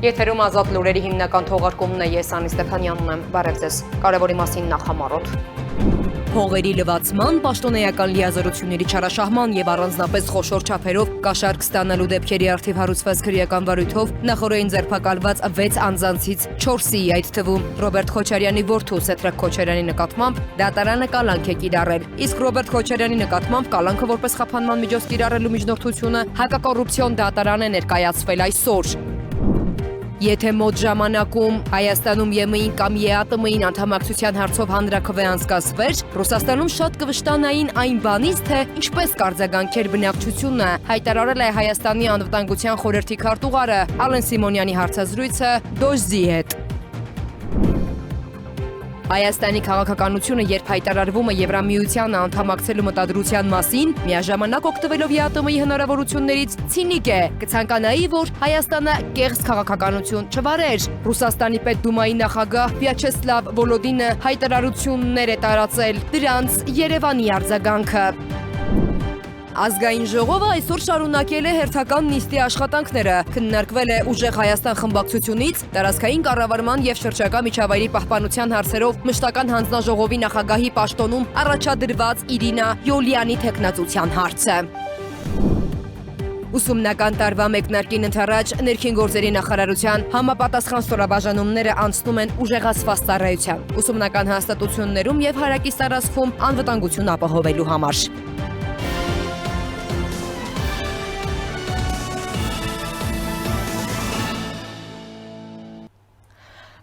Եթերում ազատ լուրերի հիմնական թողարկումն է, ես Անի Ստեփանյանն եմ, բարև ձեզ, կարևորի մասին նախամարոտ։ Փողերի լվացման, պաշտոնեական լիազորությունների չարաշահման եւ առանձնապես խոշոր չափերով կաշառք ստանալու դեպքերի առթիվ հարուցված քրեական վարույթով նախորդին ձերբակալված 6 անձանցից 4-ի, այդ թվում Ռոբերտ Քոչարյանի որդու Սեդրակ Քոչարյանի նկատմամբ դատարանը կալանք է կիրառել, իսկ Ռոբերտ Քոչարյանի նկատմամբ կալանքը որպես խափանման միջոց կիրառելու միջնորդությունը հակակոռուպցիոն դատարան է ներկայացվել այսօր։ Եթե մոտ ժամանակում Հայաստանում ԵՄ-ին կամ ԵԱՏՄ-ին անդամակցության հարցով հանրաքվե անցկացվեր, Ռուսաստանում շատ կվշտանային այն բանից, թե ինչպես կարձագանքեր բնակչությունը, հայտարարել է Հայաստանի անվտանգության խորհրդի քարտուղարը Ալեն Սիմոնյանի հարցազրույցը Դոժզի հետ։ Հայաստանի քաղաքականությունը, երբ հայտարարվում է Եվրամիությանը անդամակցելու մտադրության մասին, միաժամանակ օգտվելով ԵԱՏՄ-ի հնարավորություններից ցինիկ է, կցանկանայի, որ Հայաստանը կեղծ քաղաքականություն չվարեր։ Ռուսաստանի Պետդումայի նախագահ Վյաչեսլավ Վոլոդինը հայտարարություններ է տարածել, դրանց Երևանի արձագանքը։ Ազգային ժողովը այսօր շարունակել է հերթական նիստի աշխատանքները, քննարկվել է Ուժեղ Հայաստան խմբակցությունից տարածքային կառավարման եւ շրջակա միջավայրի պահպանության հարցերով մշտական հանձնաժողովի նախագահի պաշտոնում առաջադրված Իրինա Յոլյանի թեկնածության հարցը։ Ուսումնական տարվա մեկնարկին ընդառաջ ներքին գործերի նախարարության համապատասխան ստորաբաժանումները անցնում են ուժեղացված ծառայության, ուսումնական հաստատություններում եւ հարակից տարածքում անվտանգություն ապահովելու համար։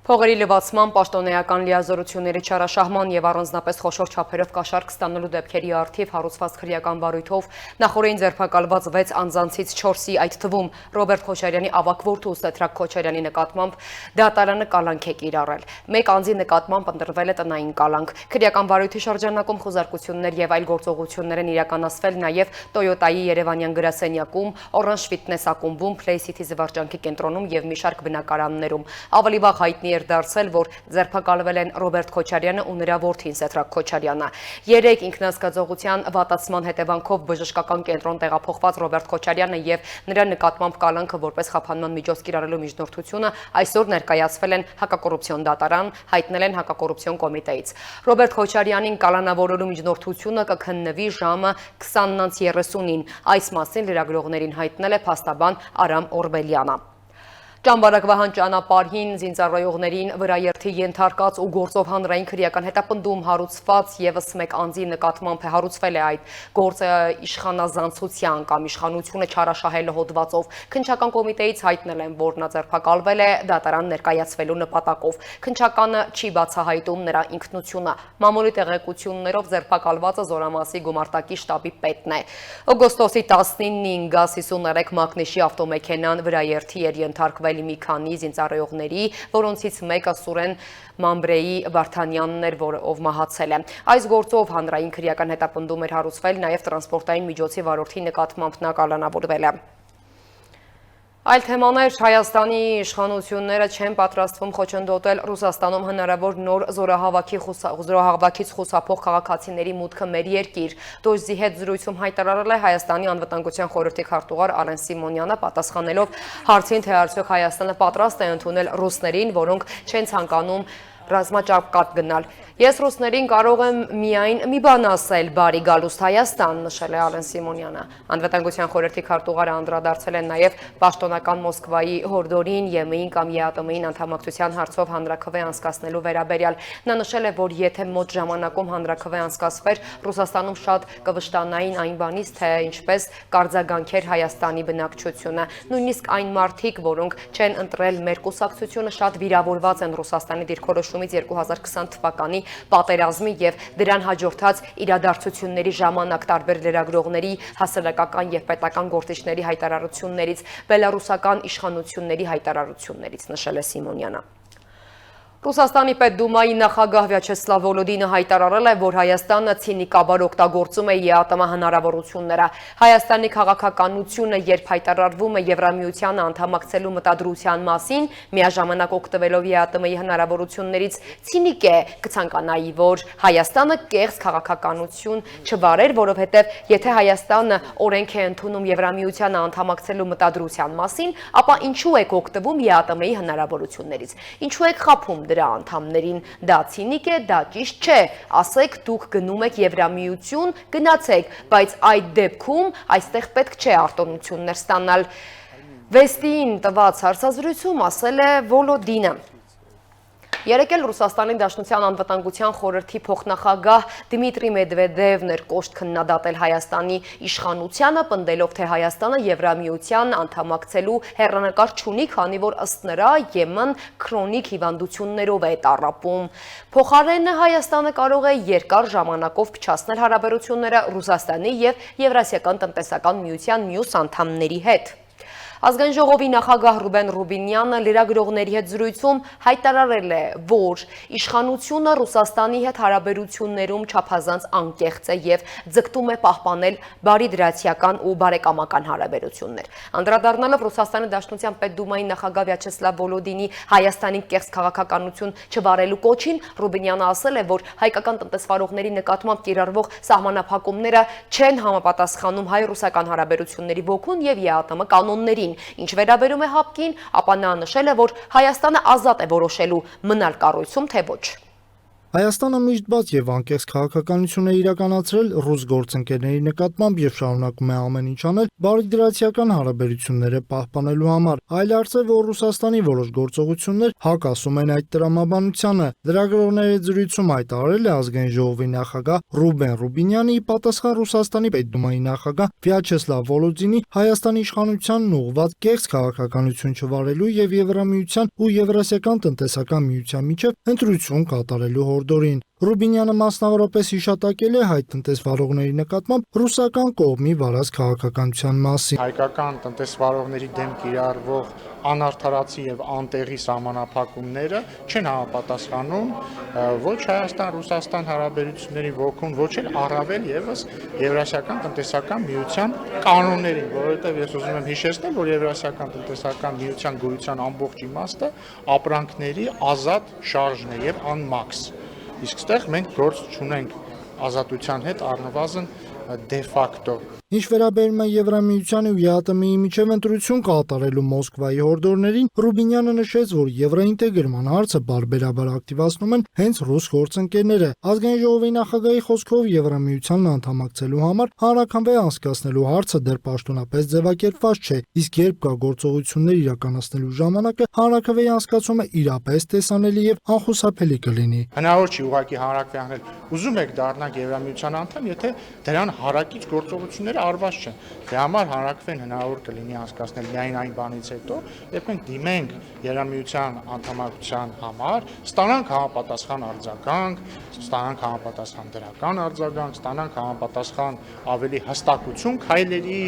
Փողերի լվացման, պաշտոնեական լիազորությունների չարաշահման եւ առանձնապես խոշոր չափերով կաշառք ստանալու դեպքերի առթիվ հարուցված քրեական վարույթով նախորդին ձերբակալված 6 անձանցից 4-ի, այդ թվում Ռոբերտ Քոչարյանի ավագ որդու Սեդրակ Քոչարյանի նկատմամբ դատարանը կալանք է կիրառել։ Մեկ անձի նկատմամբ ընտրվել է տնային կալանք։ Քրեական վարույթի շրջանակում խոզարկություններ եւ այլ գործողություններ են իրականացվել նաեւ Տոյոտայի Երևանյան գրասենյակում, Orange Fitness ակումբում, Play City զվարճանքի կենտրոնում եւ մի շարք բնակարաններում։ Ավելի վաղ հայտնի դարձել, որ ձերբակալվել են Ռոբերտ Քոչարյանը ու նրա որդին Սեդրակ Քոչարյանը։ 3 ինքնազգացողության վատացման հետևանքով բժշկական կենտրոն տեղափոխված Ռոբերտ Քոչարյանը եւ նրա նկատմամբ կալանքը որպես խափանման միջոց կիրառելու միջնորդությունը այսօր ներկայացվել են հակակոռուպցիոն դատարան, հայտնել են հակակոռուպցիոն կոմիտեից։ Ռոբերտ Քոչարյանին կալանավորելու միջնորդությունը կքննվի ժամը 20:30-ին։ Այս մասին լրագրողներին հայտնել է փաստաբան Արամ Օրբելյանը։ Ճամբարակ Վահան ճանապարհին զինծառայողներին վրաերթի ենթարկած ու գործով հանրային քրեական հետապնդում հարուցված եւս մեկ անձի նկատմամբ հարուցվել է այդ գործը իշխանազանցության կամ իշխանությունը չարաշահելու հոդվածով։ Քննչական կոմիտեից հայտնել են, որ նա ձերբակալվել է դատարան ներկայացվելու նպատակով։ Քննչականը չի բացահայտում նրա ինքնությունը։ Մամուլի տեղեկություններով ձերբակալվածը Զորամասի գումարտակի շտաբի պետն է։ Օգոստոսի 19-ին գազ 53 մակնիշի ավտոմեքենան վրաերթի էր ենթարկվել մի քանի զինծառայողների, որոնցից մեկը Սուրեն Մամբրեի Վարդանյանն էր, ով մահացել է։ Այս գործով հանրային քրեական հետապնդում էր հարուցվել, նաև տրանսպորտային միջոցի վարորդի նկատմամբ նա կալանավորվել է։ Այլ թեմաներ, Հայաստանի իշխանությունները չեն պատրաստվում խոչընդոտել Ռուսաստանում հնարավոր նոր զորահավաքից խուսափող քաղաքացիների մուտքը մեր երկիր։ Դոժզի հետ զրույցում հայտարարել է Հայաստանի անվտանգության խորհրդի քարտուղար Ալեն Սիմոնյանը, պատասխանելով հարցին, թե արդյոք Հայաստանը պատրաստ է ընդունել ռուսներին, որոնք չեն ցանկանում ռազմաճակատ գնալ։ Ես ռուսներին կարող եմ միայն մի բան ասել՝ բարի գալուստ Հայաստան, նշել է Ալեն Սիմոնյանը։ Անվտանգության խորհրդի քարտուղարը անդրադարձել է նաև պաշտոնական Մոսկվայի հորդորին ԵՄ-ին կամ ԵԱՏՄ-ին անդամակցության հարցով հանրաքվե անցկացնելու վերաբերյալ։ Նա նշել է, որ եթե մոտ ժամանակում հանրաքվե անցկացվեր, Ռուսաստանում շատ կվշտանային այն բանից, թե ինչպես կարձագանքեր Հայաստանի բնակչությունը։ Նույնիսկ այն մարդիկ, որոնք չեն ընտրել մեր կուսակցությունը, շատ վիրավորված են Ռուսաստանի դիրքորոշումից 2020 թվականի պատերազմի եւ դրան հաջորդած իրադարձությունների ժամանակ տարբեր լրագրողների, հասարակական եւ պետական գործիչների հայտարարություններից, բելարուսական իշխանությունների հայտարարություններից, նշել է Սիմոնյանը։ Ռուսաստանի Պետդումայի նախագահ Վյաչեսլավ Վոլոդինը հայտարարել է, որ Հայաստանը ցինիկաբար օգտագործում է ԵԱՏՄ հնարավորությունները։ Հայաստանի քաղաքականությունը, երբ հայտարարվում է Եվրամիությանը անդամակցելու մտադրության մասին, միաժամանակ օգտվելով ԵԱՏՄ-ի հնարավորություններից, ցինիկ է կցանկանայի, որ Հայաստանը կեղծ քաղաքականություն չվարեր, որովհետև եթե Հայաստանը օրենք է ընդունում Եվրամիությանը անդամակցելու մտադրության մասին, ապա ինչու եք օգտվում ԵԱՏՄ-ի հնարավորություններից։ Ինչու եք խաբում դրա անդամներին, դա ցինիկ է, դա ճիշտ չէ, ասեք դուք գնում եք Եվրամիություն, գնացեք, բայց այդ դեպքում այստեղ պետք չէ արտոնություններ ստանալ։ Վեստին տված հարցազրույցում ասել է Վոլոդինը։ Երեկ էլ Ռուսաստանի Դաշնության անվտանգության խորհրդի փոխնախագահ Դմիտրի Մեդվեդևն էր կոշտ քննադատել Հայաստանի իշխանությանը, պնդելով, թե Հայաստանը Եվրամիության անդամակցելու հեռանկար չունի, քանի որ ըստ նրա ԵՄ-ն քրոնիկ հիվանդություններով է տառապում։ Փոխարենը Հայաստանը կարող է երկար ժամանակով փչացնել հարաբերությունները Ռուսաստանի եւ Եվրասիական տնտեսական միության մյուս անդամների հետ։ Ազգային ժողովի նախագահ Ռուբեն Ռուբինյանը լրագրողների հետ զրույցում հայտարարել է, որ իշխանությունը Ռուսաստանի հետ հարաբերություններում չափազանց անկեղծ է եւ ձգտում է պահպանել բարիդրացիական ու բարեկամական հարաբերություններ։ Անդրադառնալով Ռուսաստանի Դաշնության Պետդումայի նախագահ Վյաչեսլավ Վոլոդինի Հայաստանին կեղծ քաղաքականություն չվարելու կոչին, Ռուբինյանը ասել է, որ հայկական տնտեսվարողների նկատմամբ կիրառվող սահմանափակումները չեն համապատասխանում հայ-ռուսական հարաբերությունների ոգուն եւ ԵԱՏՄ կանոններին։ Ինչ վերաբերում է հապկին, ապա նա նշել է, որ Հայաստանը ազատ է որոշելու մնալ կառույցում, թե ոչ։ Հայաստանը միշտ բաց եւ անկեղծ քաղաքականություն է իրականացրել ռուս գործընկերների նկատմամբ եւ շարունակում է ամեն ինչ անել բարիդրացիական հարաբերությունները պահպանելու համար։ Այլ հարց է, որ Ռուսաստանի որոշ գործողություններ հակասում են այդ տրամաբանությանը։ Լրագրողների զրույցում հայտարարել է ազգային ժողովի նախագահ Ռուբեն Ռուբինյանը ի պատասխան Ռուսաստանի Պետդումայի նախագահ Վյաչեսլավ Վոլոդինի Հայաստանի իշխանությանն ուղղված կեղծ քաղաքականություն չվարելու եւ Եվրամիության ու Եվրասիական տնտեսական միության միջև ընտրություն կատարելու հորդորին։ Ռուբինյանը մասնավորապես հիշատակել է հայ տնտեսվարողների նկատմամբ ռուսական կողմի վարած քաղաքականության մասին։ Հայկական տնտեսվարողների դեմ կիրառվող անարդարացի եւ անտեղի սահմանափակումները չեն համապատասխանում ոչ Հայաստան-Ռուսաստան հարաբերությունների ոգուն, ոչ էլ առավել եւս Եվրասիական տնտեսական միության կանոններին, որովհետեւ ես ուզում եմ հիշեցնել, որ Եվրասիական տնտեսական միության գոյության ամբողջ իմաստը ապրանքների ազատ շարժն է եւ անմաքս։ Իսկ ստեղ մենք գործ չունենք ազատության հետ առնվազն դե ֆակտո։ Ինչ վերաբերում է Եվրամիությանի ու ԵԱՏՄ-ի միջև ընտրություն կատարելու Մոսկվայի հորդորներին, Ռուբինյանը նշեց, որ եվրոինտեգրման հարցը բարբերաբար ակտիվացնում են հենց ռուս գործընկերները։ Ազգային ժողովի նախագահի խոսքով Եվրամիությանն անդամակցելու համար հանրաքվե անցկացնելու հարցը դեռ պաշտոնապես ձևակերպված չէ, իսկ երբ կա գործողություններ իրականացնելու ժամանակը հանրաքվեի անցկացումը իրապես տեսանելի եւ անխուսափելի կլինի։ Հնարավոր չի ուղղակի հանրաքվե անել։ Ուզում եք դառնալ Եվրամիության անդամ, եթե դրան հարակից գործողություններ արված չեն։ Դրա համար հանրաքվեն հնարավոր կլինի անցկացնել միայն այն բանից հետո, երբ մենք դիմենք Եվրամիության անդամակցության համար, ստանանք համապատասխան արձագանք, ստանանք համապատասխան դրական արձագանք, ստանանք համապատասխան ավելի հստակություն քայլերի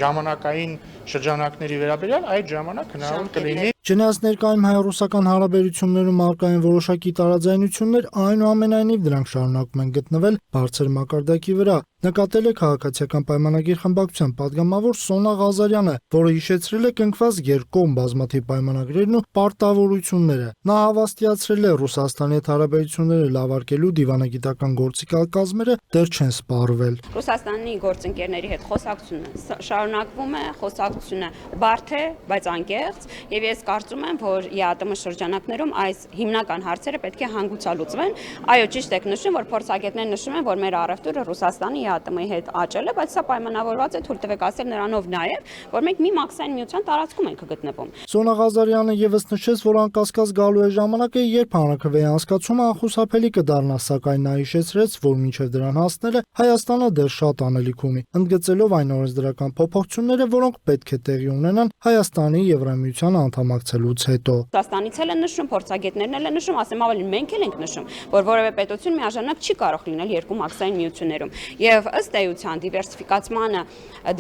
ժամանակային շրջանակների վերաբերյալ, այդ ժամանակ հնարավոր կլինի։ Չնայած ներկայում հայ-ռուսական հարաբերություններում առկա են որոշակի տարաձայնություններ, այնուամենայնիվ դրանք շարունակում են գտնվել բարձր մակարդակի վրա։ Նկատել է քաղաքացիական պայմանագիր խմբակցության падգամավոր Սոնա Ղազարյանը, որը հիշեցրել է կնքված երկկողմ բազմաթիվ պայմանագրերն ու պարտավորությունները։ Նա հավաստիացրել է Ռուսաստանի հետ հարաբերությունները լավարկելու դիվանագիտական գործիքալ կազմերը դեռ չեն սպառվել։ Ռուսաստանի գործընկերների հետ խոսակցությունը շարունակվում է, խոսակցությունը բարդ է, բայց անկեղծ, եւ ես կարծում եմ, որ ԵԱՏՄ շրջանակներում այս հիմնական հարցերը պետք է հանգուցալուծվեն։ Այո, ճիշտ եք նշում, որ փորձագետներն նշում են, որ մեր առևտուրը Ռուսաստանի ԵԱՏՄ-ի հետ աճել է, բայց սա պայմանավորված է, թույլ տվեք ասել նրանով նաև, որ մենք մի մաքսային միության տարածքում ենք գտնվում։ Սոնա Ղազարյանը եւս նշեց, որ անկասկած գալու է ժամանակը, երբ հանրաքվեի անցկացումը անխուսափելի կդառնա, սակայն նա հիշեցրեց, որ մինչև դրան հասնելը Հայաստանը դեռ շատ անելիք ունի, ընդգծելով այն օրենսդրական փոփոխությունները, որոնք պետք է տեղի ունենան Հայաստանի Եվրամիության անդամակցության մասնակցելուց հետո։ Ռուսաստանից էլ են նշում, փորձագետներն էլ են նշում, ասեմ ավելի մենք էլ ենք նշում, որ որևէ պետություն միաժամանակ չի կարող լինել երկու մաքսային միություններում։ Եվ ըստ էության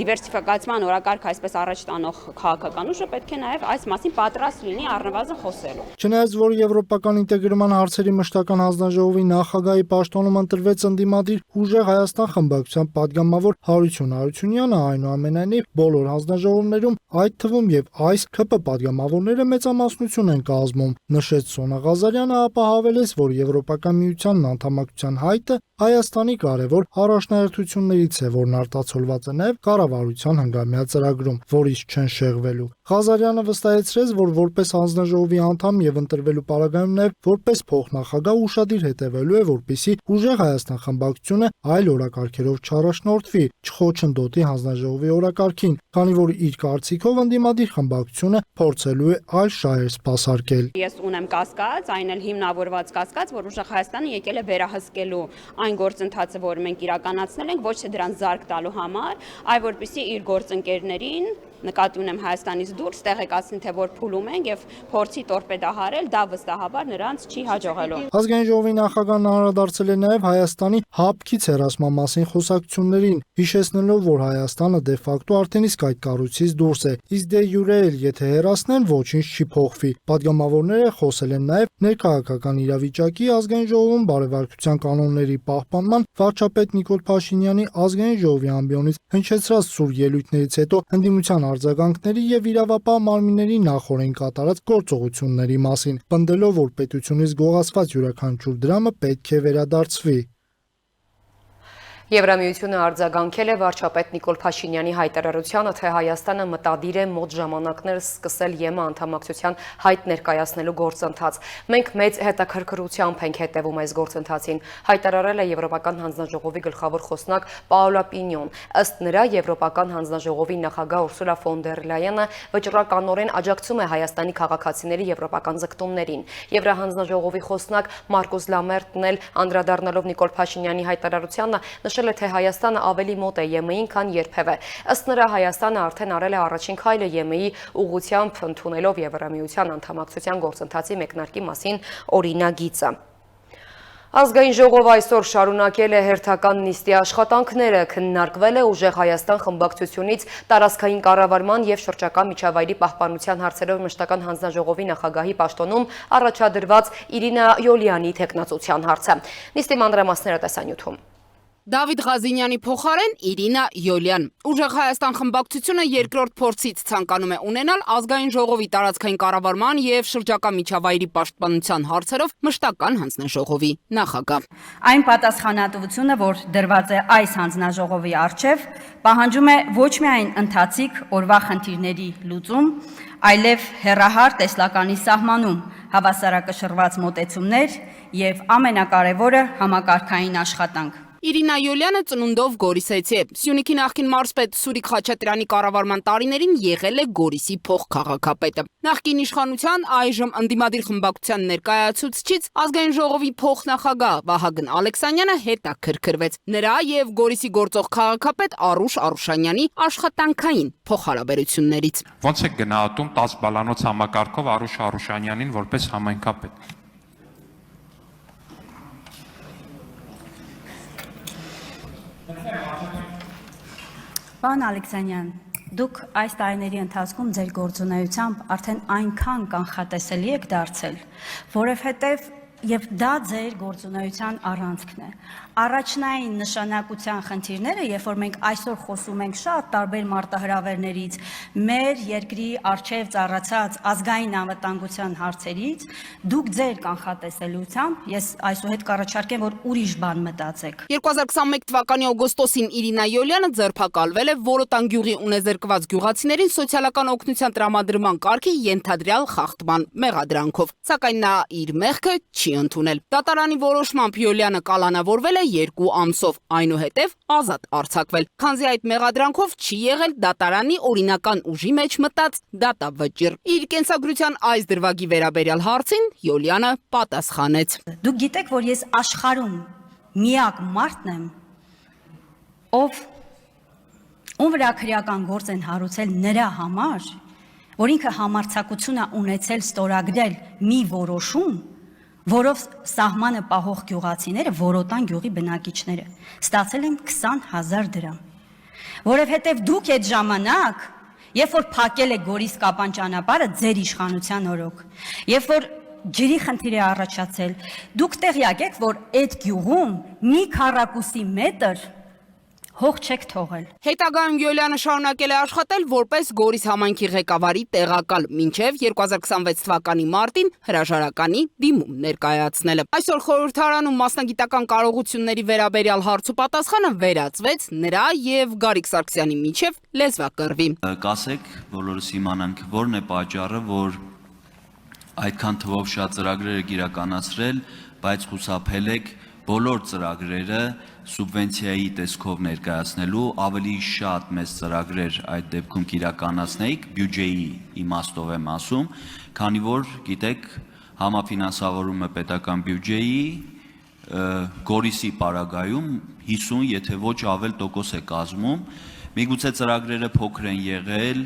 դիվերսիֆիկացման օրակարգ այսպես առաջ տանող քաղաքական ուժը պետք է նաև այս մասին պատրաստ լինի առնվազն խոսելու։ Չնայած որ եվրոպական ինտեգրման հարցերի մշտական հանձնաժողովի նախագահի պաշտոնում ընտրվեց ընդդիմադիր ուժեղ Հայաստան խմբակցության պատգամավոր Հարություն Հարությունյանը, այնուամենայնիվ բոլոր հանձնաժողովներում, այդ թվում եւ այս ՔՊ պատգամավորները մեծամասնություն են կազմում, նշեց Սոնա Ղազարյանը, ապա հավելեց, որ Եվրոպական միությանն անդամակցության հայտը Հայաստանի կարևոր առաջնահերթություններից է, որն արտացոլված է նաև կառավարության հնգամյա ծրագրում, որից չեն շեղվելու։ Ղազարյանը վստահեցրեց, որ որպես հանձնաժողովի անդամ եւ ընտրվելու պարագայում նաև որպես փոխնախագահ ուշադիր հետևելու է, որպեսզի ուժեղ Հայաստան խմբակցությունը այլ օրակարգերով չառաջնորդվի, չխոչընդոտի հանձնաժողովի օրակարգին, քանի որ իր կարծիքով ընդդիմադիր խմբակցությունը փորձելու է այլ շահեր սպասարկել։ Ես ունեմ կասկած, այն էլ հիմնավորված կասկած, որ ուժեղ Հայաստանը եկել է վերահսկելու այն գործընթացը, որ մենք իրականացնել ենք, ոչ թե դրան զարկ տալու համար, այլ որպեսզի իր գործընկերներին նկատի ունեմ Հայաստանից դուրս տեղեկացնի, թե որ փուլում ենք եւ փորձի տորպեդահարել, դա վստահաբար նրանց չի հաջողելու։ Ազգային ժողովի նախագահն անդրադարձել է նաև Հայաստանի հապկից հեռացման մասին խոսակցություններին, հիշեցնելով, որ Հայաստանը դե ֆակտո արդեն իսկ այդ կառույցից դուրս է, իսկ դե յուրե էլ եթե հեռացնեն, ոչինչ չի փոխվի։ Պատգամավորները խոսել են նաև ներքաղաքական իրավիճակի, ազգային ժողովում բարեվարկության կանոնների պահպանման, վարչապետ Նիկոլ Փաշինյանի ազգային ժողովի ամբիոնից հնչեցրած սուր ելույթներից հետո ընդդիմության արձագանքների եւ իրավապահ մարմինների նախօրեն կատարած գործողությունների մասին, պնդելով, որ պետությունից գողացված յուրաքանչյուր դրամը պետք է վերադարձվի։ Եվրամիությունը արձագանքել է վարչապետ Նիկոլ Փաշինյանի հայտարարությանը, թե Հայաստանը մտադիր է մոտ ժամանակներ սկսել ԵՄ անդամակցության հայտ ներկայացնելու գործընթաց։ Մենք մեծ հետաքրքրությամբ ենք հետևում այս գործընթացին, հայտարարել է Եվրոպական հանձնաժողովի գլխավոր խոսնակ Պաոլա Պինյոն։ Ըստ նրա, Եվրոպական հանձնաժողովի նախագահ Ուրսուլա ֆոն դեր Լայենը վճռականորեն աջակցում է Հայաստանի քաղաքացիների եվրոպական ձգտումներին։ Եվրահանձնաժողովի խոսնակ Մարկուս Լամերտն էլ անդրադառնալով Նիկոլ Փաշինյանի հայտարարությանը նշել է, թե Հայաստանը ավելի մոտ է ԵՄ-ին, քան երբևէ։ Ըստ նրա, Հայաստանը արդեն արել է առաջին քայլը ԵՄ-ի ուղղությամբ ընդունելով Եվրամիության անդամակցության գործընթացի մեկնարկի մասին օրինագիծը։ Ազգային ժողովը այսօր շարունակել է հերթական նիստի աշխատանքները, քննարկվել է ուժեղ Հայաստան խմբակցությունից տարածքային կառավարման եւ շրջակա միջավայրի պահպանության հարցերով մշտական հանձնաժողովի նախագահի պաշտոնում առաջադրված Իրինա Յոլյանի թեկնածության հարցը։ Նիստի մանրամասները տեսանյութում։ Դավիթ Ղազինյանի փոխարեն Իրինա Յոլյան։ Ուժեղ Հայաստան խմբակցությունը երկրորդ փորձից ցանկանում է ունենալ ազգային ժողովի տարածքային կառավարման եւ շրջակա միջավայրի պաշտպանության հարցերով մշտական հանձնաժողովի նախագահ։ Այն պատասխանատվությունը, որ դրված է այս հանձնաժողովի առջև, պահանջում է ոչ միայն ընթացիկ օրվա խնդիրների լուծում, այլև հեռահար տեսլականի սահմանում հավասարակշռված մոտեցումներ եւ ամենակարևորը համակարգային աշխատանք։ Իրինա Յոլյանը ծնունդով Գորիսեցի է։ Սյունիքի նախկին մարզպետ Սուրիկ Խաչատրյանի կառավարման տարիներին եղել է Գորիսի փոխքաղաքապետը։ Նախկին իշխանության այժմ ընդդիմադիր խմբակցության ներկայացուցիչից ազգային ժողովի փոխնախագահ Վահագն Ալեքսանյանը հետաքրքրվեց նրա եւ Գորիսի գործող քաղաքապետ Արուշ Արուշանյանի աշխատանքային փոխհարաբերություններից։ Ոնց է գնահատում 10 բալանոց համակարգով Արուշ Արուշանյանին որպես համայնքապետ։ Պարոն Ալեքսանյան, դուք այս տարիների ընթացքում ձեր գործունեությամբ արդեն այնքան կանխատեսելի եք դարձել, որովհետև եւ դա ձեր գործունեության առանցքն է։ Առաջնային նշանակության խնդիրները, երբ որ մենք այսօր խոսում ենք շատ տարբեր մարտահրավերներից, մեր երկրի առջև ծառացած ազգային անվտանգության հարցերից, դուք ձեր կանխատեսելիությամբ, ես այսուհետ կառաջարկեմ, որ ուրիշ բան մտածեք։ 2021 թվականի օգոստոսին Իրինա Յոլյանը ձերբակալվել է Որոտան գյուղի ունեզերկված գյուղացիներին սոցիալական օգնության տրամադրման կարգի ենթադրյալ խախտման մեղադրանքով, սակայն նա իր մեղքը չի ընդունել։ Դատարանի որոշմամբ Յոլյանը կալանավորվել է 2 ամսով, այնուհետև ազատ արձակվել, քանզի այդ մեղադրանքով չի եղել դատարանի օրինական ուժի մեջ մտած դատավճիռ։ Իր կենսագրության այս դրվագի վերաբերյալ հարցին Յոլյանը պատասխանեց. Դուք գիտեք, որ ես աշխարհում միակ մարդն եմ, ով վրա քրեական գործ են հարուցել նրա համար, որ ինքը համարձակություն է ունեցել ստորագրել մի որոշում, որով սահմանը պահող գյուղացիները, Որոտան գյուղի բնակիչները, ստացել են 20,000 դրամ։ Որովհետև դուք այդ ժամանակ, երբ որ փակել եք Գորիս-Կապան ճանապարհը ձեր իշխանության օրոք, երբ որ ջրի խնդիր է առաջացել, դուք տեղյակ եք, որ այդ գյուղում մի քառակուսի մետր հող չեք թողել։ Հետագայում Յոլյանը շարունակել է աշխատել որպես Գորիս համայնքի ղեկավարի տեղակալ, մինչև 2026 թվականի մարտին հրաժարականի դիմում ներկայացնելը։ Այսօր խորհրդարանում մասնագիտական կարողությունների վերաբերյալ հարց ու պատասխանը վերածվեց նրա եւ Գարիկ Սարգսյանի միջև լեզվակռվի։ Կասեք, բոլորս իմանանք, որն է պատճառը, որ այդքան թվով շատ ծրագրեր եք իրականացրել, բայց խուսափել եք բոլոր ծրագրերը սուբվենցիայի տեսքով ներկայացնելու, ավելի շատ մեծ ծրագրեր այդ դեպքում կիրականացնեիք, բյուջեի իմաստով եմ ասում, քանի որ գիտեք, համաֆինանսավորումը պետական բյուջեի Գորիսի պարագայում 50, եթե ոչ ավել տոկոս է կազմում, միգուցե ծրագրերը փոքր են եղել,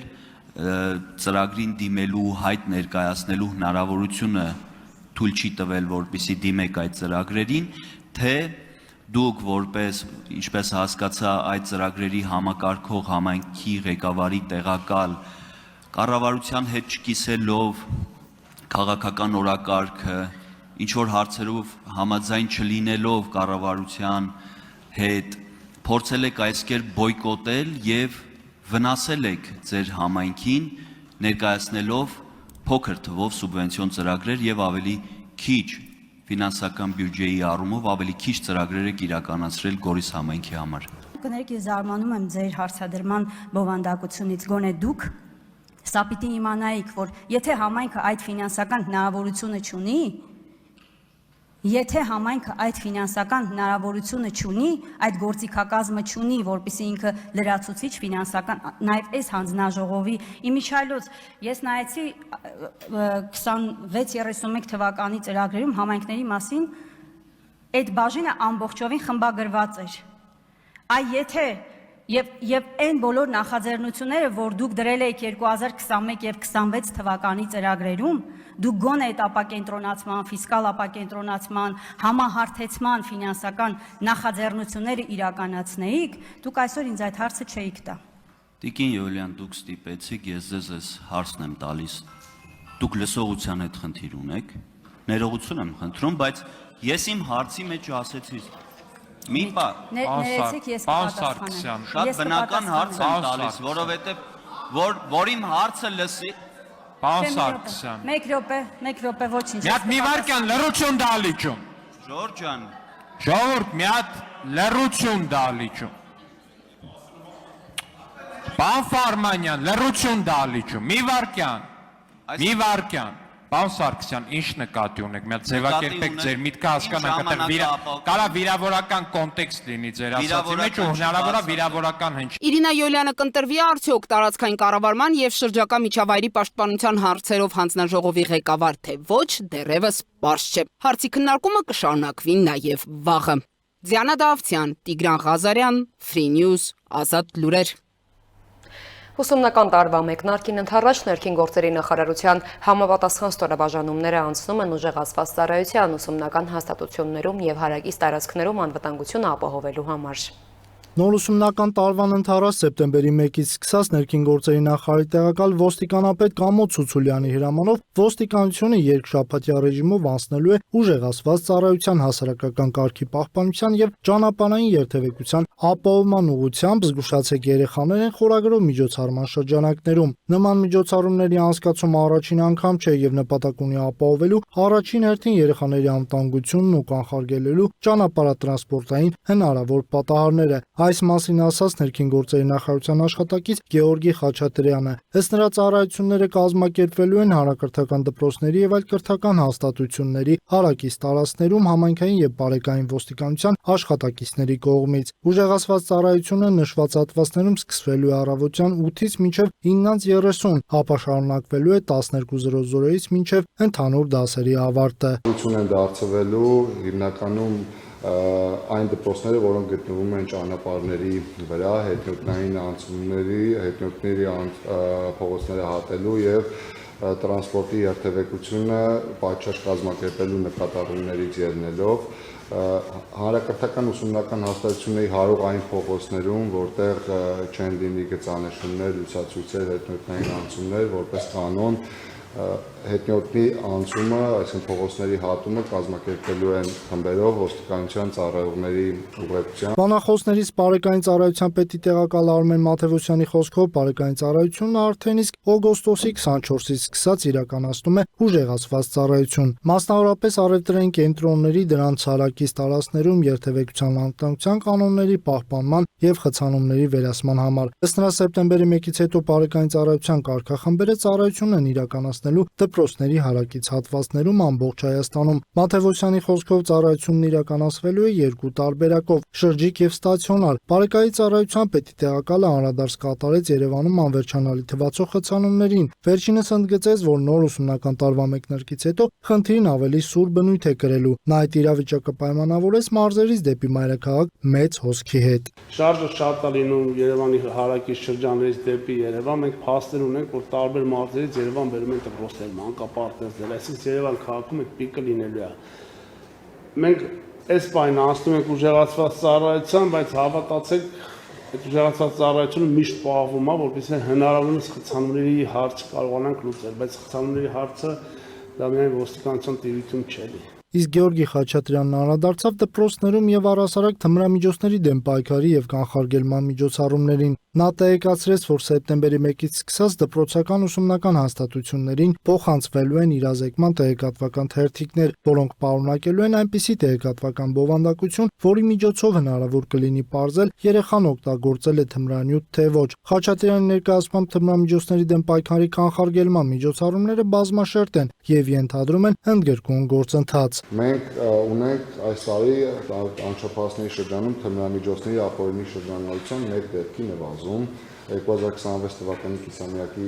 ծրագրին դիմելու հայտ ներկայացնելու հնարավորությունը թույլ չի տվել, որպեսզի դիմեք այդ ծրագրերին, թե դուք որպես, ինչպես հասկացա, այդ ծրագրերի համակարգող համայնքի ղեկավարի տեղակալ կառավարության հետ չկիսելով քաղաքական օրակարգը, ինչ որ հարցերով համաձայն չլինելով կառավարության հետ, փորձել եք այս կերպ բոյկոտել եւ վնասել եք ձեր համայնքին ներկայացնելով փոքր թվով սուբվենցիոն ծրագրեր եւ ավելի քիչ ֆինանսական բյուջեի առումով ավելի քիչ ծրագրեր եք իրականացրել Գորիս համայնքի համար։ Կներեք, ես զարմանում եմ ձեր հարցադրման բովանդակությունից, գոնե դուք սա պիտի իմանայիք, որ եթե համայնքը այդ ֆինանսական հնարավորությունը չունի, եթե համայնքը այդ ֆինանսական հնարավորությունը չունի, այդ գործիքակազմը չունի, որպեսզի ինքը լրացուցիչ ֆինանսական, նաև այս հանձնաժողովի իմիջայլոց, ես նայեցի 26-31 թվականի ծրագրերում համայնքների մասին այդ բաժինը ամբողջովին խմբագրված էր։ Այ եթե եւ այն բոլոր նախաձեռնությունները, որ դուք դրել եք 2021 եւ 26 թվականի ծրագրերում, դուք գոնե այդ ապակենտրոնացման, ֆիսկալ ապակենտրոնացման, համահարթեցման ֆինանսական նախաձեռնությունները իրականացնեիք, դուք այսօր ինձ այդ հարցը չէիք տա։ Տիկին Յոլյան, դուք ստիպեցիք, ես ձեզ այս հարցն եմ տալիս։ Դուք լսողության հետ խնդիր ունեք, ներողություն եմ խնդրում, բայց ես իմ հարցի մեջ ասեցի մի բան, ներեցեք ես կպատասխանեմ։ շատ բնական հարց եմ տալիս, որովհետև որ իմ հարցը լսի։ Պարոն Սարգսյան։ Մեկ րոպե, ոչինչ։ Մի հատ մի վարքյան լռություն դալիճում։ Ժորժ ջան, Ժողովուրդ, մի հատ լռություն դալիճում։ Պարոն Ֆարմանյան, լռություն դալիճում։ Մի վարքյան։ Պարոն Սարգսյան, ինչ նկատի ունեք, մի հատ ձևակերպեք ձեր միտքը հասկանանք, այդտեղ կարա վիրավորական կոնտեքստ լինի ձեր ասածի մեջ ու հնարավոր է վիրավորական հնչ։ Իրինա Յոլյանը կընտրվի արդյոք տարածքային կառավարման եւ շրջակա միջավայրի պաշտպանության հարցերով հանձնաժողովի ղեկավար, թե ոչ, դեռևս պարզ չէ։ Հարցի քննարկումը կշարունակվի նաեւ վաղը։ Ձիանա Դավթյան, Տիգրան Ղազարյան, Free News, Ազատ լուրեր։ Ուսումնական տարվա մեկնարկին ընդառաջ ներքին գործերի նախարարության համապատասխան ստորաբաժանումները անցնում են ուժեղացված ծառայության ուսումնական հաստատություններում եւ հարակից տարածքներում անվտանգությունը ապահովելու համար։ Նոր ուսումնական տարվան ընթառաջ սեպտեմբերի 1-ից սկսած ներքին գործերի նախարարի տեղակալ ոստիկանապետ Կամո Ցուցուլյանի հրամանով ոստիկանությունը երկշաբաթյա ռեժիմով անցնելու է ուժեղացված ծառայության հասարակական կարգի պահպանության եւ ճանապարհային երթևեկության ապահովման ուղղությամբ զգուշացեք երեխաներ են խորագրով միջոցառման շրջանակներում։ Նման միջոցառումների անցկացումը առաջին անգամ չէ եւ նպատակ ունի ապահովելու առաջին հերթին երեխաների անվտանգությունն ու կանխարգելելու ճանապարհատրանսպորտային հնարավոր պատահարները։ Այս մասին ասաց ներքին գործերի նախարարության աշխատակից Գեորգի Խաչատրյանը։ Ըստ նրա ծառայությունները կազմակերպվելու են հանրակրթական դպրոցների եւ այլ կրթական հաստատությունների հարակից տարածքներում համայնքային եւ բարեկային ոստիկանության աշխատակիցների կողմից։ Ուժեղացված ծառայությունը նշված հատվածներում սկսվելու է առավոտյան 8-ից մինչև 9:30, ապա շարունակվելու է 12:00-ից մինչև ընդհանուր դասերի ավարտը։ Ուսումն են դարձվելու հիմնականում այն դպրոցները, որոնք գտնվում են ճանապարհների վրա, հետնորդային անցումների, հետնորդների փողոցները հատելու եւ տրանսպորտի երթևեկությունը պատշաճ կազմակերպելու նկատառումներից ելնելով հանրակրթական ուսումնական հաստատությունների հարող այն փողոցներում, որտեղ չեն լինի գծանշումներ, լուսացույցեր, հետնորդային անցումներ, որպես կանոն հետնորդի անցումը, այսինքն փողոցների հատումը կազմակերպելու են խմբերով ոստիկանության ծառայողների ուղեկցությամբ։ Բանախոսներից Բարեկային ծառայության պետի տեղակալ Արմեն Մաթևոսյանի խոսքով Բարեկային ծառայությունը արդեն իսկ օգոստոսի 24-ից սկսած իրականացնում է ուժեղացված ծառայություն։ Մասնավորապես առևտրային կենտրոնների դրանց հարակից տարածքներում երթևեկության անվտանգության կանոնների պահպանման եւ խցանումների վերացման համար։ Ըստ նրա սեպտեմբերի 1-ից հետո Բարեկային ծառայության կարգախմբերը ծառայություն են իրականացնելու դպրոցների հարակից հատվածներում ամբողջ Հայաստանում։ Մաթևոսյանի խոսքով ծառայությունն իրականացվելու է երկու տարբերակով՝ շրջիկ եւ ստացիոնար։ Բարեկայի ծառայության պետի տեղակալը անդրադարձ կատարեց Երևանում անվերջանալի թվացող խցանումներին։ Վերջինս ընդգծեց, որ նոր ուսումնական տարվա մեկնարկից հետո խնդիրն ավելի սուր բնույթ է կրելու։ Նա այդ իրավիճակը պայմանավորեց մարզերից դեպի մայրաքաղաք մեծ հոսքի հետ։ Շարժը շատ է լինում Երևանի հարակից շրջաններից դեպի Երևան։ Մենք փաստեր ունենք, որ տարբեր մարզերից Երևան բերում են դպրոցներ, մանկապարտեզներ, այսինքն Երևան քաղաքում այդ պիկը լինելու է։ Մենք այս պայն անցնում ենք ուժեղացված ծառայության, բայց հավատացեք, այդ ուժեղացված ծառայությունը միշտ պահվում է, որպեսզի հնարավորինս խցանումների հարց կարողանանք լուծել, բայց խցանումների հարցը դա միայն ոստիկանության տիրույթում չէ։ Իսկ Գեորգի Խաչատրյանն անդրադարձավ դպրոցներում եւ առհասարակ թմրամիջոցների դեմ պայքարի եւ կանխարգելման միջոցառումներին։ Նա տեղեկացրեց, որ սեպտեմբերի 1-ից սկսած դպրոցական ուսումնական հաստատություններին փոխանցվելու են իրազեկման տեղեկատվական թերթիկներ, որոնք պարունակելու են այնպիսի տեղեկատվական բովանդակություն, որի միջոցով հնարավոր կլինի պարզել երեխան օգտագործել է թմրանյութ թե ոչ։ Խաչատրյանի ներկայացմամբ թմրամիջոցների դեմ պայքարի կանխարգելման միջոցառումները բազմաշերտ են եւ ենթադրում են ընդգրկուն գործընթաց։ Մենք ունենք այս տարի անչափահասների շրջանում թմրամիջոցների ապօրինի շրջանառության մեկ դեպքի նվազում 2026 թվականի կիսամյակի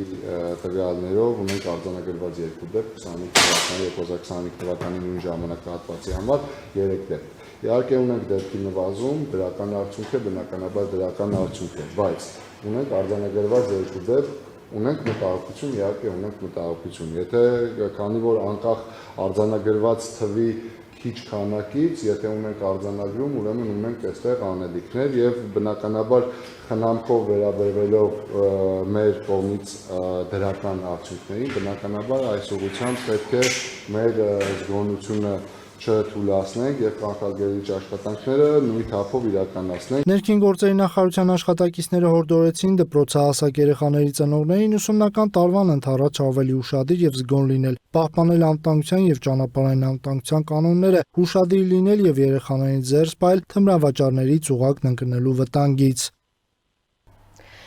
տվյալներով ունենք արձանագրված 2 դեպք, 25 թվականի 2025 թվականի նույն ժամանակահատվածի համար 3 դեպք։ Իհարկե ունենք դեպքի նվազում, դրական արդյունք է, բնականաբար դրական արդյունք է, բայց ունենք արձանագրված 2 դեպք, ունենք մտահոգություն, իհարկե ունենք մտահոգություն։ Եթե քանի որ անկախ արձանագրված թվի քիչ քանակից, եթե ունենք արձանագրում, ուրեմն ունենք այստեղ անելիքներ եւ բնականաբար խնամքով վերաբերվելով մեր կողմից դրական արդյունքներին, բնականաբար այս ուղղությամբ պետք է մեր զգոնությունը չթույլատնենք եւ կանխարգելիչ աշխատանքները նույն թափով իրականացնենք։ Ներքին գործերի նախարարության աշխատակիցները հորդորեցին դպրոցահասակ երեխաների ծնողներին ուսումնական տարվան ընթառաջ ավելի ուշադիր եւ զգոն լինել, պահպանել անվտանգության եւ ճանապարհային անվտանգության կանոնները, ուշադիր լինել եւ երեխաներին զերծ պահել թմրավաճառներից ուղղակն ընկնելու վտանգից։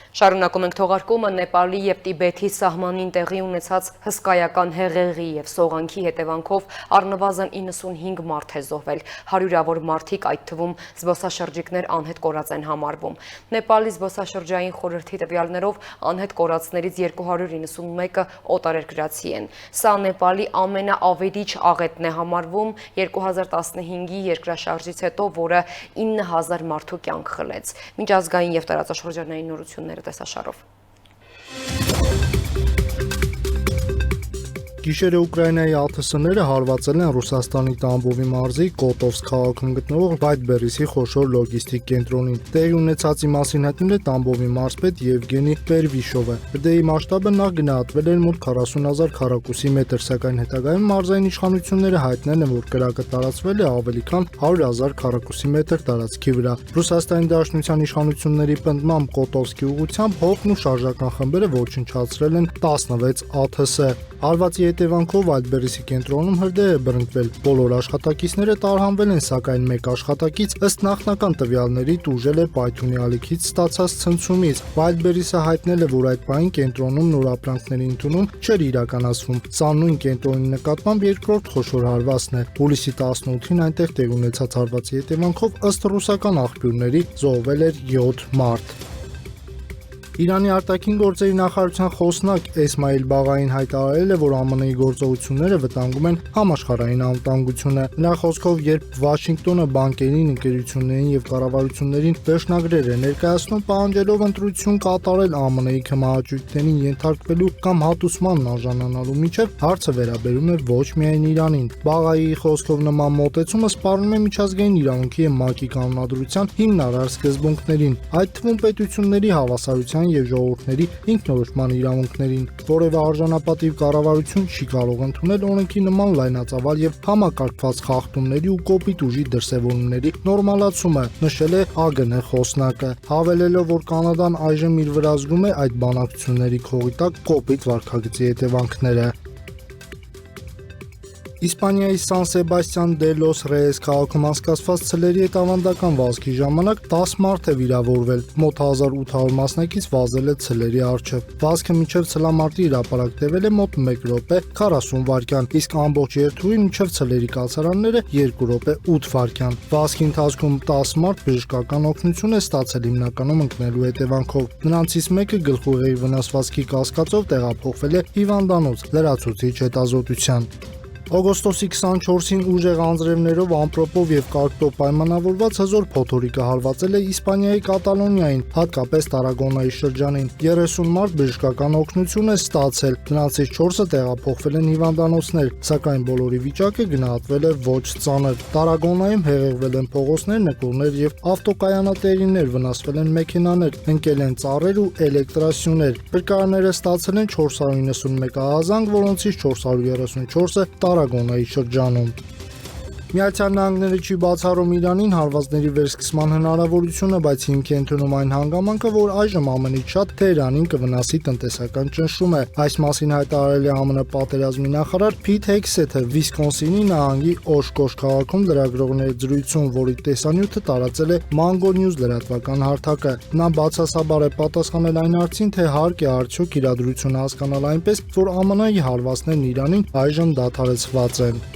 Շարունակում ենք թողարկումը Նեպալի եւ Տիբեթի սահմանին տեղի ունեցած հսկայական հեղեղի եւ սողանքի հետևանքով առնվազն 95 մարդ է զոհվել, հարյուրավոր մարդիկ, այդ թվում զբոսաշրջիկներ անհետ կորած են համարվում։ Նեպալի զբոսաշրջային խորհրդի տվյալներով անհետ կորածներից 291-ը օտարերկրացի են։ Սա Նեպալի ամենաավերիչ աղետն է համարվում 2015-ի երկրաշարժից հետո, որը 9000 մարդու կյանք խլեց։ Միջազգային եւ տարածաշրջանային նորություններ տեսաշարով։ Գիշերը Ուկրաինայի ԱԹՍ-ները հարվածել են Ռուսաստանի Տամբովի մարզի Կոտովսկ քաղաքում գտնվող Վայտբերիսի խոշոր լոգիստիկ կենտրոնին։ Տեղի ունեցածի մասին հայտնել է Տամբովի մարզպետ Եվգենի Պերվիշովը։ Բրդեի մասշտաբը նախ գնահատվել էր մոտ 40,000 քառակուսի մետր, սակայն հետագայում մարզային իշխանությունները հայտնել են, որ կրակը տարածվել է ավելի քան 100,000 քառակուսի մետր տարածքի վրա։ Ռուսաստանի Դաշնության իշխանությունների պնդմամբ Կոտովսկի ուղղությամբ հողն ու շարժական խմբերը ոչնչացրել են 16 ԱԹՍ։ Հարվածի հետևանքով Վայտբերիսի կենտրոնում հրդեհ է բռնկվել։ Բոլոր աշխատակիցները տարհանվել են, սակայն մեկ աշխատակից ըստ նախնական տվյալների տուժել է պայթյունի ալիքից ստացած ցնցումից։ Վայտբերիսը հայտնել է, որ այդ պահին կենտրոնում նոր ապրանքների ընդունում չէր իրականացվում։ Սա նույն կենտրոնի նկատմամբ երկրորդ խոշոր հարվածն է։ Հուլիսի 18-ին այնտեղ տեղի ունեցած հարվածի հետևանքով ըստ ռուսական աղբյուրների զոհվել էր 7 մարդ։ Իրանի արտաքին գործերի նախարարության խոսնակ Էսմայիլ Բաղային հայտարարել է, որ ԱՄՆ-ի գործողությունները վտանգում են համաշխարհային անվտանգությունը։ Նրա խոսքով, երբ Վաշինգտոնը բանկերին, ընկերություններին եւ կառավարություններին վերջնագրեր է ներկայացնում, պահանջելով ընտրություն կատարել ԱՄՆ-ի քմահաճույքներին ենթարկվելու կամ հատուցմանն արժանանալու միջև, հարցը վերաբերում է ոչ միայն Իրանին։ Բաղայի խոսքով նման մոտեցումը սպառնում է միջազգային իրավունքի եւ ՄԱԿ-ի կանոնադրության հիմնարար սկզբունքներին, այդ թվում պետությունների հավասարության եւ ժողովուրդների ինքնորոշման իրավունքներին։ Որևէ արժանապատիվ կառավարություն չի կարող ընդունել օրենքի նման լայնածավալ եւ համակարգված խախտումների ու կոպիտ ուժի դրսեւորումների նորմալացումը, նշել է ԱԳՆ խոսնակը, հավելելով, որ Կանադան այժմ իր վրա զգում է այդ բանակցությունների քողի տակ կոպիտ վարքագծի հետևանքները։ Իսպանիայի Սան Սեբաստիան դե լոս Ռեես քաղաքում անցկացված ցլերի հետ ավանդական վազքի ժամանակ 10 մարդ է վիրավորվել, մոտ 1800 մասնակից վազել է ցլերի առջև։ Վազքը մինչև ցլամարտի հրապարակ տևել է մոտ 1 րոպե 40 վայրկյան, իսկ ամբողջ երթուղին մինչև ցլերի կացարանները 2 րոպե 8 վայրկյան։ Վազքի ընթացքում 10 մարդ բժշկական օգնություն է ստացել հիմնականում ընկնելու հետևանքով։ Նրանցից մեկը գլխուղեղի վնասվածքի կասկածով տեղափոխվել է հիվանդանոց լրացուցիչ հետազոտության։ Օգոստոսի 24-ին ուժեղ անձրևներով, ամպրոպով եւ կարկտով պայմանավորված հզոր փոթորիկը հարվածել է Իսպանիայի Կատալոնիային, հատկապես Տարագոնայի շրջանին։ 30 մարդ բժշկական օգնություն է ստացել, նրանցից 4-ը տեղափոխվել են հիվանդանոցներ, սակայն բոլորի վիճակը գնահատվել է ոչ ծանր։ Տարագոնայում հեղեղվել են փողոցներ, նկուրներ եւ ավտոկայանատերիներ, վնասվել են մեքենաներ, ընկել են ծառեր ու էլեկտրասյուներ։ Փրկարարները ստացել են 491 ահազանգ, որոնցից 434-ը Տարագոնայի շրջանում։ Միացյալ Նահանգները չի բացառում Իրանին հարվածների վերսկսման հնարավորությունը, բայց հիմք է ընդունում այն հանգամանքը, որ այժմ ամենից շատ Թեհրանին կվնասի տնտեսական ճնշումը։ Այս մասին հայտարարել է ԱՄՆ պատերազմի նախարար Փիթ Հեքսեթը Վիսկոնսինի նահանգի Օշկոշ քաղաքում լրագրողների զրույցում, որի տեսանյութը տարածել է Mango News լրատվական հարթակը։ Նա բացասաբար է պատասխանել այն հարցին, թե հարկ է արդյոք իրադրությունը հասկանալ այնպես, որ ԱՄՆ-ի հարվածներն Իրանին այժմ դադարեցված են։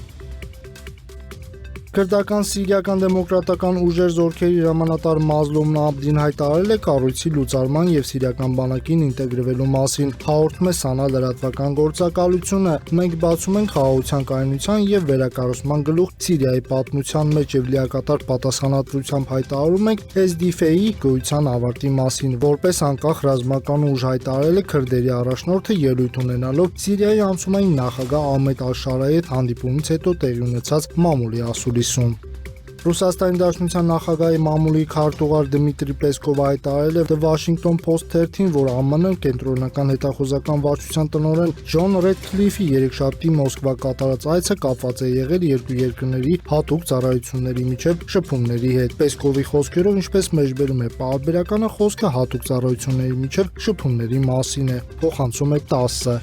Քրդական սիրիական դեմոկրատական ուժեր զորքերի հրամանատար Մազլում Աբդին հայտարարել է կառույցի լուծարման եւ սիրիական բանակին ինտեգրվելու մասին։ Հաղորդում է Սանա լրատվական գործակալությունը։ Մենք բացում ենք խաղաղության կայունության եւ վերակառուցման գլուխ Սիրիայի պատմության մեջ եւ լիակատար պատասխանատվությամբ հայտարարում ենք SDF-ի գոյության ավարտի մասին, որպես անկախ ռազմական ուժ հայտարարել է քրդերի առաջնորդը ելույթ ունենալով Սիրիայի անցումային նախագահ Ահմեդ Ալ-Շարայի հետ հանդիպումից հետո տեղի ունեցած մամուլի ասուլիսում։ Ռուսաստանի Դաշնության նախագահի մամուլի քարտուղար Դմիտրի Պեսկովը հայտարարել է The Washington Post թերթին, որ ԱՄՆ կենտրոնական հետախուզական վարչության տնօրեն Ջոն Ռեդքլիֆի երեքշաբթի Մոսկվա կատարած այցը կապված է եղել երկու երկրների հատուկ ծառայությունների միջև շփումների հետ։ Պեսկովի խոսքերով, ինչպես մեջբերում է պարբերականը, խոսքը հատուկ ծառայությունների միջև շփումների մասին է, փոխանցում է ՏԱՍՍ-ը։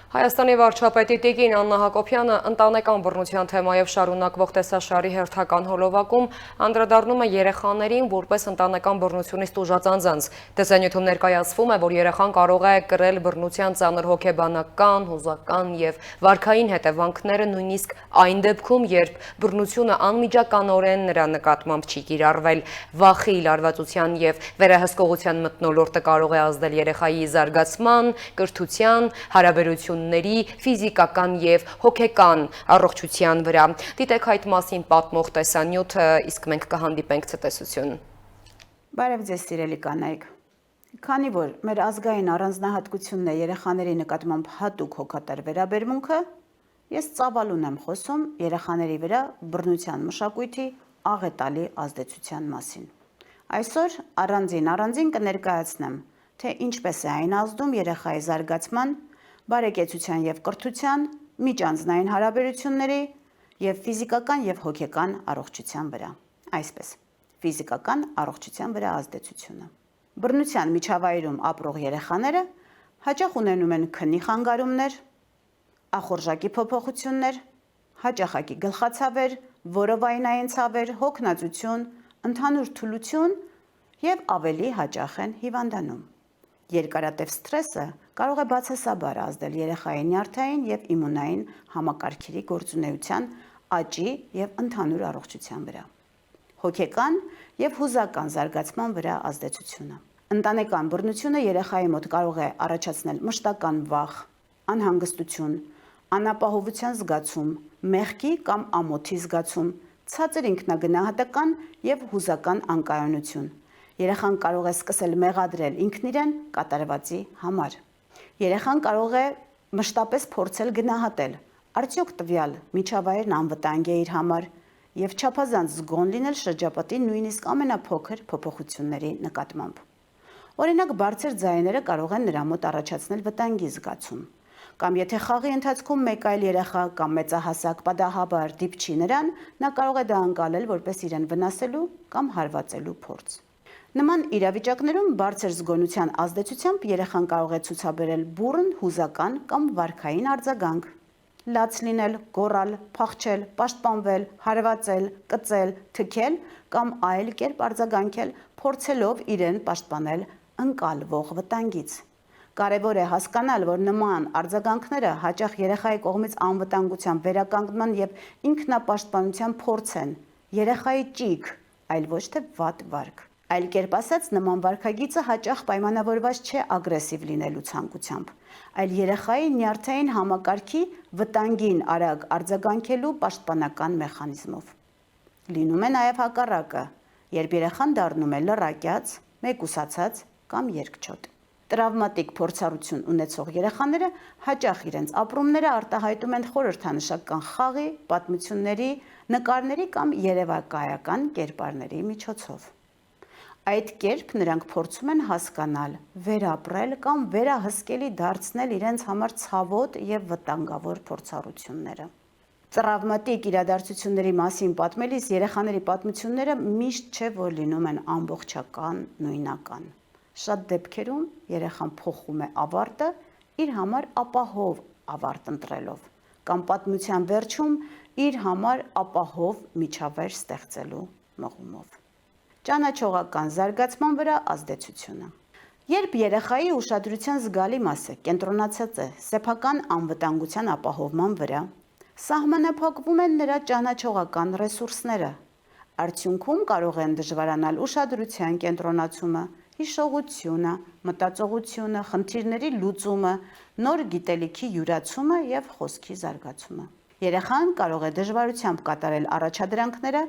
Հայաստանի վարչապետի Տիկին Աննա Հակոբյանը ընտանեկան բռնության թեմայով շարունակվող տեսաշարի հերթական հոլովակում անդրադառնում է երեխաներին որպես ընտանեկան բռնությունից տուժած անձանց։ Տեսանյութում ներկայացվում է, որ երեխան կարող է կրել բռնության ծանր հոգեբանական, հուզական եւ վարքային հետևանքները նույնիսկ այն դեպքում, երբ բռնությունը անմիջականորեն նրա նկատմամբ չի կիրառվել։ Վախի, լարվածության եւ վերահսկողության մթնոլորտը կարող է ազդել երեխայի զարգացման, կրթության, հարաբերությունների, ֆիզիկական եւ հոգեկան առողջության վրա։ Դիտեք այդ մասին պատմող տեսանյութ, իսկ մենք կհանդիպենք ցտեսություն։ Բարև ձեզ սիրելի կանայք։ Քանի որ մեր ազգային առանձնահատկությունն է երեխաների նկատմամբ հատուկ հոգատար վերաբերմունքը, ես ծավալուն եմ խոսում երեխաների վրա բռնության մշակույթի աղետալի ազդեցության մասին։ Այսօր առանձին կներկայացնեմ, թե ինչպես է այն ազդում երեխայի զարգացման, բարեկեցության եւ կրթության, միջանձնային հարաբերությունների եւ ֆիզիկական եւ հոգեկան առողջության վրա։ Այսպես, ֆիզիկական առողջության վրա ազդեցությունը։ Բռնության միջավայրում ապրող երեխաները հաճախ ունենում են քնի խանգարումներ, ախորժակի փոփոխություններ, հաճախակի գլխացավեր, որովայնային ցավեր, հոգնածություն, ընդհանուր թուլություն եւ ավելի հաճախ են հիվանդանում։ Երկարատև սթրեսը կարող է բացասաբար ազդել երեխայի նյարդային եւ իմունային համակարգերի գործունեության, աճի եւ ընդհանուր առողջության վրա։ հոգեկան եւ հուզական զարգացման վրա ազդեցությունը։ Ընտանեկան բռնությունը երեխայի մոտ կարող է առաջացնել մշտական վախ, անհանգստություն, անապահովության զգացում, մեղքի կամ ամոթի զգացում, ցածր ինքնագնահատական եւ հուզական անկայունություն։ Երեխան կարող է սկսել մեղադրել ինքն իրեն կատարվածի համար։ Երեխան կարող է մշտապես փորձել գնահատել, արդյոք տվյալ միջավայրն անվտանգ է իր համար եւ չափազանց զգոն լինել շրջապատի նույնիսկ ամենափոքր փոփոխությունների նկատմամբ։ Օրինակ, բարձր ձայները կարող են նրա մոտ առաջացնել վտանգի զգացում, կամ եթե խաղի ընթացքում մեկ այլ երեխա կամ մեծահասակ պատահաբար դիպչի նրան, նա կարող է դա անցալել որպես իրեն վնասելու կամ հարվածելու փորձ։ Նման իրավիճակներում բարձր զգոնության ազդեցությամբ երեխան կարող է ցուցաբերել բուռն, հուզական կամ վարքային արձագանք։ Լաց լինել, գոռալ, փախչել, պաշտպանվել, հարվածել, կծել, թքել կամ այլ կերպ արձագանքել, փորձելով իրեն պաշտպանել ընկալվող վտանգից։ Կարևոր է հասկանալ, որ նման արձագանքները հաճախ երեխայի կողմից անվտանգության վերականգնման եւ ինքնապաշտպանության փորձ են, երեխայի ճիգ, այլ ոչ թե վատ վարք։ Այլ կերպ ասած, նման վարքագիծը հաճախ պայմանավորված չէ ագրեսիվ լինելու ցանկությամբ, այլ երեխայի նյարդային համակարգի վտանգին արագ արձագանքելու պաշտպանական մեխանիզմով։ Լինում է նաև հակառակը, երբ երեխան դառնում է լռակյաց, մեկուսացած կամ երկչոտ։ Տրավմատիկ փորձառություն ունեցող երեխաները հաճախ իրենց ապրումները արտահայտում են խորհրդանշական խաղի, պատմությունների, նկարների կամ երևակայական կերպարների միջոցով։ Այդ կերպ նրանք փորձում են հասկանալ, վերապրել կամ վերահսկելի դարձնել իրենց համար ցավոտ եւ վտանգավոր փորձառությունները։ Տրավմատիկ իրադարձությունների մասին պատմելիս երեխաների պատմությունները միշտ չէ, որ լինում են ամբողջական, նույնական։ Շատ դեպքերում երեխան փոխում է ավարտը իր համար ապահով ավարտ ընտրելով կամ պատմության վերջում իր համար ապահով միջավայր ստեղծելու մղումով։ Ճանաչողական զարգացման վրա ազդեցությունը։ Երբ երեխայի ուշադրության զգալի մասը կենտրոնացած է սեփական անվտանգության ապահովման վրա, սահմանափակվում են նրա ճանաչողական ռեսուրսները։ Արդյունքում կարող են դժվարանալ ուշադրության կենտրոնացումը, հիշողությունը, մտածողությունը, խնդիրների լուծումը, նոր գիտելիքի յուրացումը եւ խոսքի զարգացումը։ Երեխան կարող է դժվարությամբ կատարել առաջադրանքները,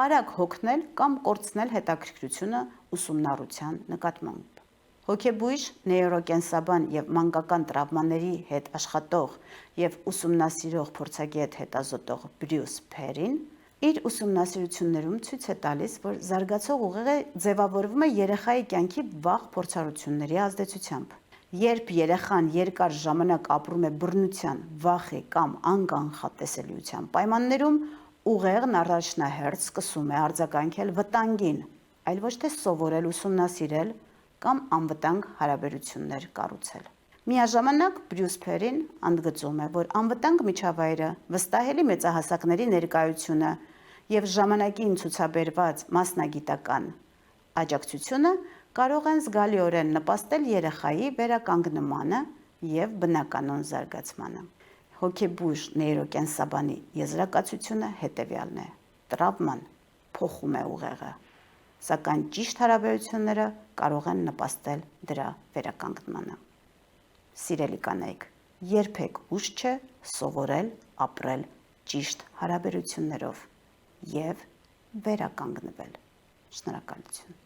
արագ հոգնել կամ կորցնել հետաքրքրությունը ուսումնառության նկատմամբ։ Հոգեբույժ, նեյրոկենսաբան եւ մանկական տրավմաների հետ աշխատող եւ ուսումնասիրող փորձագետ հետազոտող Բրյուս Փերին իր ուսումնասիրություններում ցույց է տալիս, որ զարգացող ուղեղը ձևավորվում է երեխայի կյանքի վաղ փորձառությունների ազդեցությամբ։ Երբ երեխան երկար ժամանակ ապրում է բռնության, վախի կամ անկանխատեսելիության պայմաններում, ուղեղն առաջնահերթ սկսում է արձագանքել վտանգին, այլ ոչ թե սովորել ուսումնասիրել կամ անվտանգ հարաբերություններ կառուցել։ Միաժամանակ Բրյուս Փերին ընդգծում է, որ անվտանգ միջավայրը, վստահելի մեծահասակների ներկայությունը եւ ժամանակին ցուցաբերված մասնագիտական աջակցությունը կարող են զգալիորեն նպաստել երեխայի վերականգնմանը եւ բնականոն զարգացմանը։ Հոգեբույժ նեյրոկենսաբանի եզրակացությունը հետևյալն է. տրավման փոխում է ուղեղը, սակայն ճիշտ հարաբերությունները կարող են նպաստել դրա վերականգնմանը։ Սիրելի կանայք, երբեք ուշ չէ սովորել ապրել ճիշտ հարաբերություններով եւ վերականգնվել։ Շնորհակալություն։